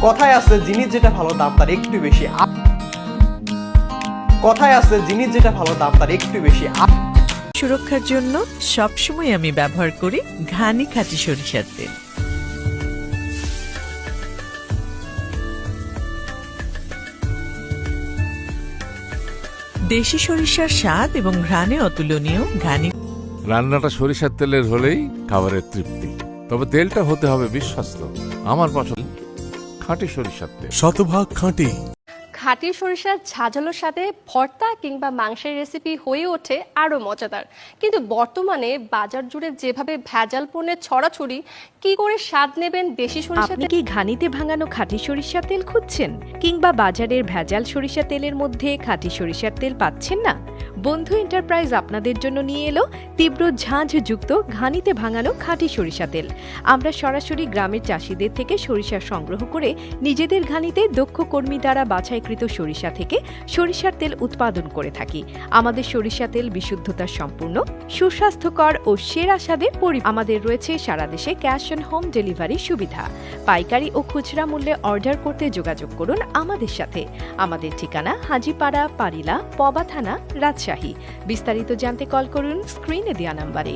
কথায় আছে জিনিস যেটা ভালো দাম তার একটু বেশি। কথায় আছে জিনিস যেটা ভালো দাম তার একটু বেশি। সুরক্ষার জন্য সবসময় আমি ব্যবহার করি ঘানি খাঁটি সরিষার তেল। দেশি সরিষার স্বাদ এবং ঘ্রাণে অতুলনীয় ঘানি। রান্নাটা সরিষার তেলের হলেই খাবারের তৃপ্তি, তবে তেলটা হতে হবে বিশ্বস্ত। আমার পছন্দ খাঁটি সরিষার তেল, শতভাগ খাঁটি। খাঁটি সরিষার ঝাঁঝালোর সাথে ভর্তা কিংবা মাংসের রেসিপি হয়ে ওঠে আরও মজাদার। কিন্তু বর্তমানে বাজার জুড়ে যেভাবে ভেজাল পণ্যের ছড়াছড়ি, কি করে স্বাদ নেবেন দেশি সরিষা আপনি কি ঘানিতে ভাঙানো খাঁটি সরিষার তেল খুঁজছেন, কিংবা বাজারের ভেজাল সরিষা তেলের মধ্যে খাঁটি সরিষার তেল পাচ্ছেন না? বন্ধু এন্টারপ্রাইজ আপনাদের জন্য নিয়ে এলো তীব্র ঝাঁঝযুক্ত ঘানিতে ভাঙানো খাঁটি সরিষা তেল। আমরা সরাসরি গ্রামের চাষিদের থেকে সরিষা সংগ্রহ করে নিজেদের ঘানিতে দক্ষ কর্মী দ্বারা বাছাইকৃত সরিষা থেকে সরিষার তেল উৎপাদন করে থাকি। আমাদের সরিষা তেল বিশুদ্ধতা সম্পূর্ণ, সুস্বাস্থ্যকর ও সেরা স্বাদে আমাদের রয়েছে সারা দেশে ক্যাশ অন হোম ডেলিভারি সুবিধা। পাইকারি ও খুচরা মূল্যে অর্ডার করতে যোগাযোগ করুন আমাদের সাথে। আমাদের ঠিকানা হাজীপাড়া, পারিলা, পবা থানা, রাজশাহী। বিস্তারিত জানতে কল করুন স্ক্রিনে দেওয়া নাম্বারে।